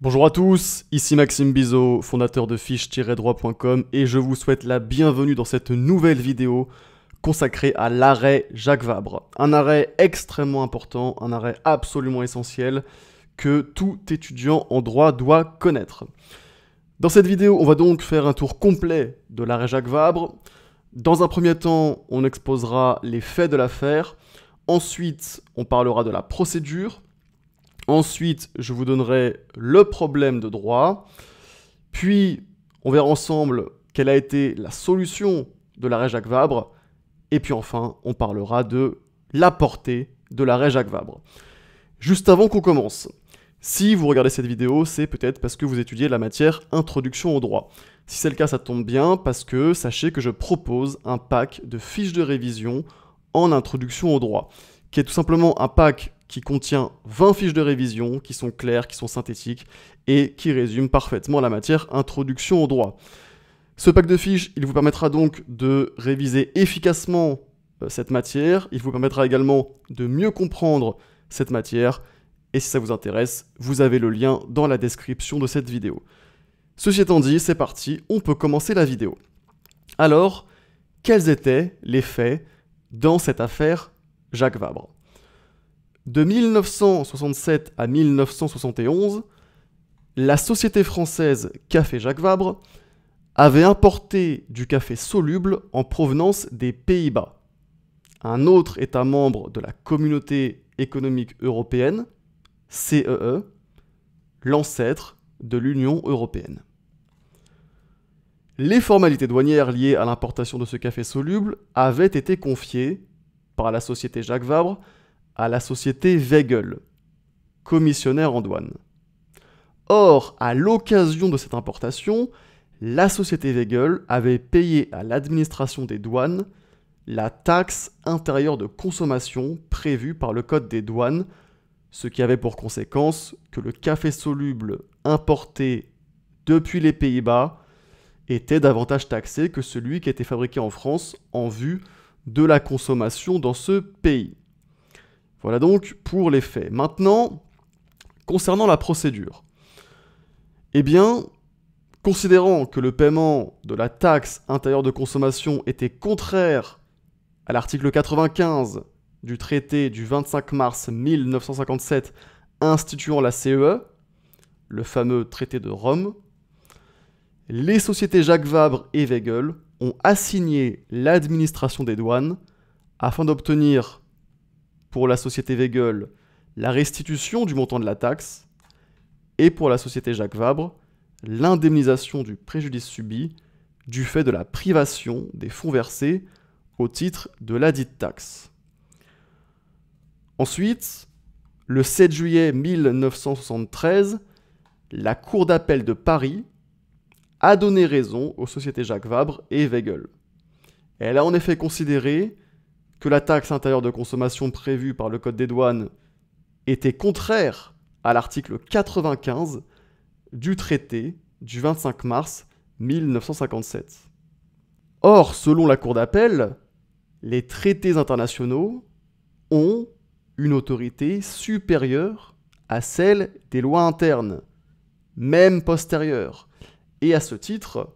Bonjour à tous, ici Maxime Bizot, fondateur de fiche-droit.com et je vous souhaite la bienvenue dans cette nouvelle vidéo consacrée à l'arrêt Jacques Vabre. Un arrêt extrêmement important, un arrêt absolument essentiel que tout étudiant en droit doit connaître. Dans cette vidéo, on va donc faire un tour complet de l'arrêt Jacques Vabre. Dans un premier temps, on exposera les faits de l'affaire. Ensuite, on parlera de la procédure. Ensuite, je vous donnerai le problème de droit. Puis, on verra ensemble quelle a été la solution de l'arrêt Jacques Vabre. Et puis enfin, on parlera de la portée de l'arrêt Jacques Vabre. Juste avant qu'on commence, si vous regardez cette vidéo, c'est peut-être parce que vous étudiez la matière Introduction au droit. Si c'est le cas, ça tombe bien parce que sachez que je propose un pack de fiches de révision en Introduction au droit, qui est tout simplement un pack qui contient 20 fiches de révision, qui sont claires, qui sont synthétiques, et qui résument parfaitement la matière Introduction au droit. Ce pack de fiches, il vous permettra donc de réviser efficacement cette matière, il vous permettra également de mieux comprendre cette matière, et si ça vous intéresse, vous avez le lien dans la description de cette vidéo. Ceci étant dit, c'est parti, on peut commencer la vidéo. Alors, quels étaient les faits dans cette affaire Jacques Vabre ? De 1967 à 1971, la société française Café Jacques Vabre avait importé du café soluble en provenance des Pays-Bas, un autre État membre de la Communauté économique européenne, CEE, l'ancêtre de l'Union européenne. Les formalités douanières liées à l'importation de ce café soluble avaient été confiées par la société Jacques Vabre à la société Weigel, commissionnaire en douane. Or, à l'occasion de cette importation, la société Weigel avait payé à l'administration des douanes la taxe intérieure de consommation prévue par le Code des douanes, ce qui avait pour conséquence que le café soluble importé depuis les Pays-Bas était davantage taxé que celui qui était fabriqué en France en vue de la consommation dans ce pays. Voilà donc pour les faits. Maintenant, concernant la procédure, eh bien, considérant que le paiement de la taxe intérieure de consommation était contraire à l'article 95 du traité du 25 mars 1957 instituant la CEE, le fameux traité de Rome, les sociétés Jacques Vabre et Weigel ont assigné l'administration des douanes afin d'obtenir pour la société Weigel la restitution du montant de la taxe et pour la société Jacques Vabre l'indemnisation du préjudice subi du fait de la privation des fonds versés au titre de ladite taxe. Ensuite, le 7 juillet 1973, la Cour d'appel de Paris a donné raison aux sociétés Jacques Vabre et Weigel. Elle a en effet considéré que la taxe intérieure de consommation prévue par le Code des douanes était contraire à l'article 95 du traité du 25 mars 1957. Or, selon la Cour d'appel, les traités internationaux ont une autorité supérieure à celle des lois internes, même postérieure. Et à ce titre,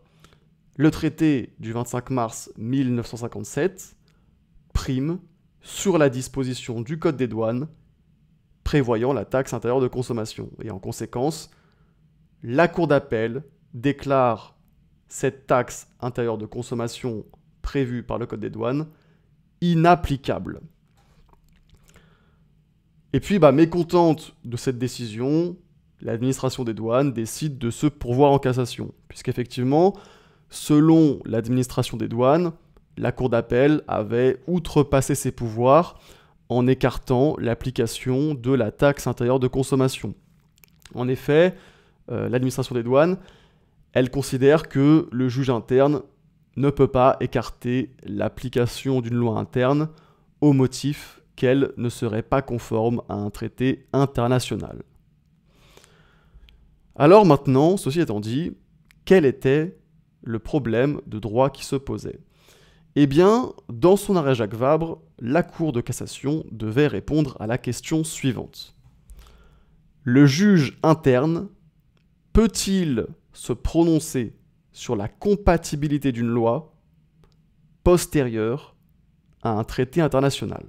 le traité du 25 mars 1957 prime sur la disposition du Code des douanes prévoyant la taxe intérieure de consommation. Et en conséquence, la Cour d'appel déclare cette taxe intérieure de consommation prévue par le Code des douanes inapplicable. Et puis, mécontente de cette décision, l'administration des douanes décide de se pourvoir en cassation, puisqu'effectivement, selon l'administration des douanes, la Cour d'appel avait outrepassé ses pouvoirs en écartant l'application de la taxe intérieure de consommation. En effet, l'administration des douanes, elle considère que le juge interne ne peut pas écarter l'application d'une loi interne au motif qu'elle ne serait pas conforme à un traité international. Alors maintenant, ceci étant dit, quel était le problème de droit qui se posait ? Eh bien, dans son arrêt Jacques Vabre, la Cour de cassation devait répondre à la question suivante. Le juge interne peut-il se prononcer sur la compatibilité d'une loi postérieure à un traité international?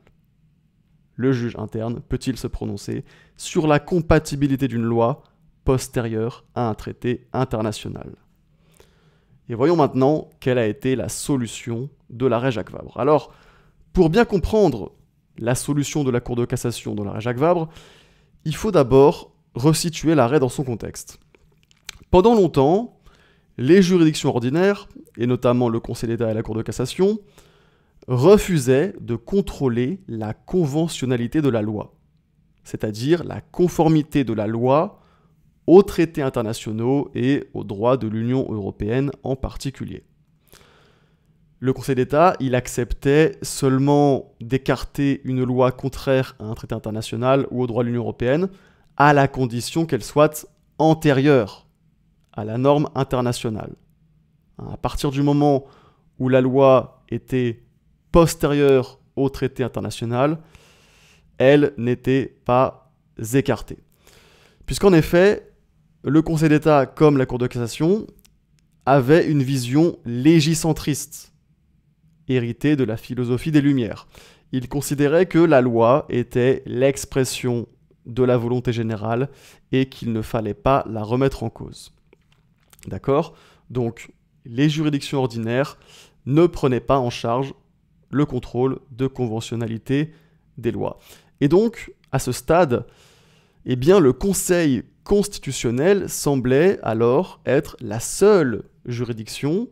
Le juge interne peut-il se prononcer sur la compatibilité d'une loi postérieure à un traité international? Et voyons maintenant quelle a été la solution de l'arrêt Jacques Vabre. Alors, pour bien comprendre la solution de la Cour de cassation dans l'arrêt Jacques Vabre, il faut d'abord resituer l'arrêt dans son contexte. Pendant longtemps, les juridictions ordinaires, et notamment le Conseil d'État et la Cour de cassation, refusaient de contrôler la conventionnalité de la loi, c'est-à-dire la conformité de la loi aux traités internationaux et aux droits de l'Union européenne en particulier. Le Conseil d'État, il acceptait seulement d'écarter une loi contraire à un traité international ou aux droits de l'Union européenne à la condition qu'elle soit antérieure à la norme internationale. À partir du moment où la loi était postérieure au traité international, elle n'était pas écartée. Puisqu'en effet, le Conseil d'État, comme la Cour de cassation, avait une vision légicentriste, héritée de la philosophie des Lumières. Il considérait que la loi était l'expression de la volonté générale et qu'il ne fallait pas la remettre en cause. D'accord ? Donc, les juridictions ordinaires ne prenaient pas en charge le contrôle de conventionnalité des lois. Et donc, à ce stade, eh bien, le Conseil constitutionnel semblait alors être la seule juridiction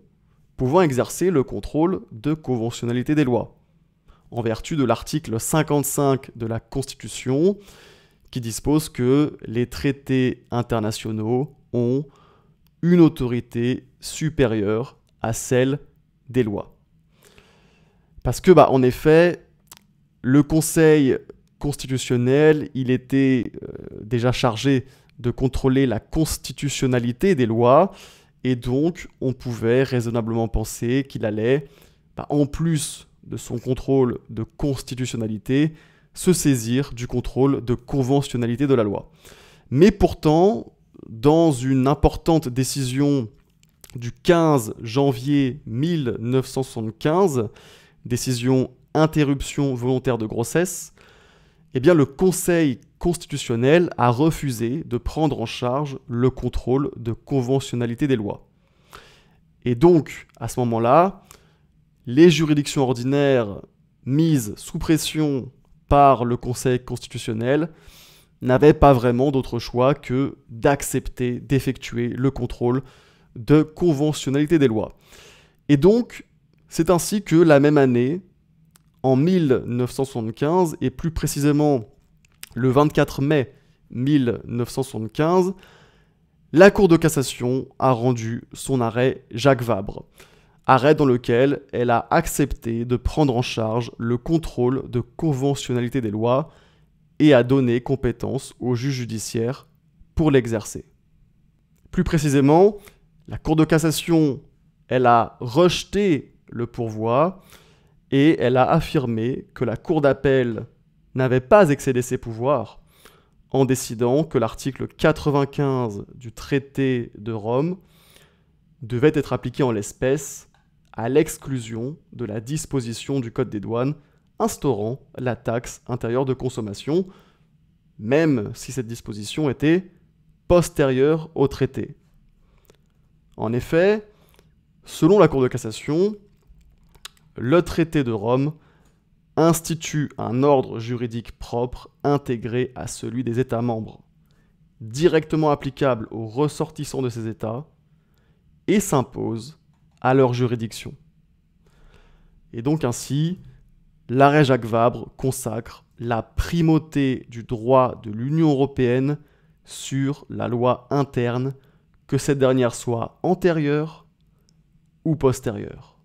pouvant exercer le contrôle de conventionnalité des lois, en vertu de l'article 55 de la Constitution, qui dispose que les traités internationaux ont une autorité supérieure à celle des lois. Parce que, en effet, le Conseil constitutionnel, il était déjà chargé de contrôler la constitutionnalité des lois, et donc on pouvait raisonnablement penser qu'il allait, en plus de son contrôle de constitutionnalité, se saisir du contrôle de conventionnalité de la loi. Mais pourtant, dans une importante décision du 15 janvier 1975, décision interruption volontaire de grossesse, eh bien le Conseil constitutionnel a refusé de prendre en charge le contrôle de conventionnalité des lois. Et donc, à ce moment-là, les juridictions ordinaires mises sous pression par le Conseil constitutionnel n'avaient pas vraiment d'autre choix que d'accepter, d'effectuer le contrôle de conventionnalité des lois. Et donc, c'est ainsi que la même année, en 1975, et plus précisément le 24 mai 1975, la Cour de cassation a rendu son arrêt Jacques Vabre, arrêt dans lequel elle a accepté de prendre en charge le contrôle de conventionnalité des lois et a donné compétence au juge judiciaire pour l'exercer. Plus précisément, la Cour de cassation, elle a rejeté le pourvoi et elle a affirmé que la Cour d'appel n'avait pas excédé ses pouvoirs en décidant que l'article 95 du traité de Rome devait être appliqué en l'espèce à l'exclusion de la disposition du Code des douanes instaurant la taxe intérieure de consommation, même si cette disposition était postérieure au traité. En effet, selon la Cour de cassation, le traité de Rome institue un ordre juridique propre intégré à celui des États membres, directement applicable aux ressortissants de ces États et s'impose à leur juridiction. Et donc ainsi, l'arrêt Jacques Vabre consacre la primauté du droit de l'Union européenne sur la loi interne, que cette dernière soit antérieure ou postérieure.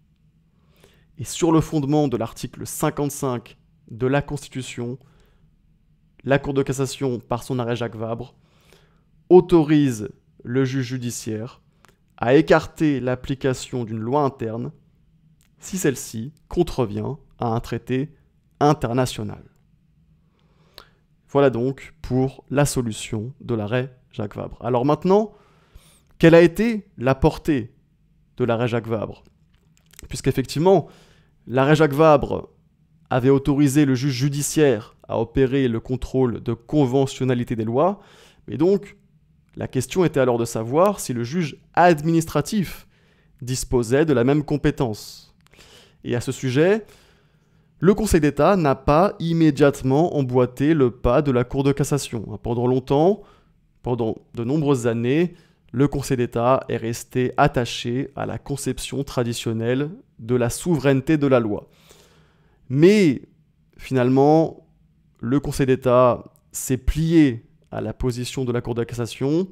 Et sur le fondement de l'article 55 de la Constitution, la Cour de cassation, par son arrêt Jacques Vabre, autorise le juge judiciaire à écarter l'application d'une loi interne si celle-ci contrevient à un traité international. Voilà donc pour la solution de l'arrêt Jacques Vabre. Alors maintenant, Quelle a été la portée de l'arrêt Jacques Vabre? Puisqu'effectivement, l'arrêt Jacques Vabre avait autorisé le juge judiciaire à opérer le contrôle de conventionnalité des lois, mais donc la question était alors de savoir si le juge administratif disposait de la même compétence. Et à ce sujet, le Conseil d'État n'a pas immédiatement emboîté le pas de la Cour de cassation. Pendant longtemps, pendant de nombreuses années, le Conseil d'État est resté attaché à la conception traditionnelle de la souveraineté de la loi. Mais finalement, le Conseil d'État s'est plié à la position de la Cour de cassation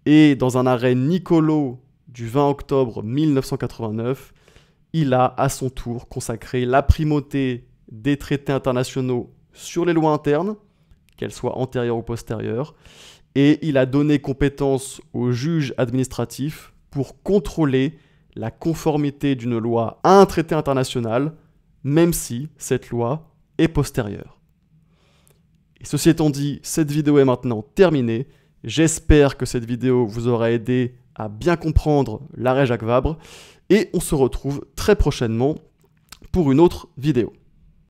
et dans un arrêt Nicolo du 20 octobre 1989, il a à son tour consacré la primauté des traités internationaux sur les lois internes, qu'elles soient antérieures ou postérieures, et il a donné compétence au juge administratif pour contrôler la conformité d'une loi à un traité international, même si cette loi est postérieure. Et ceci étant dit, cette vidéo est maintenant terminée. J'espère que cette vidéo vous aura aidé à bien comprendre l'arrêt Jacques Vabre, et on se retrouve très prochainement pour une autre vidéo.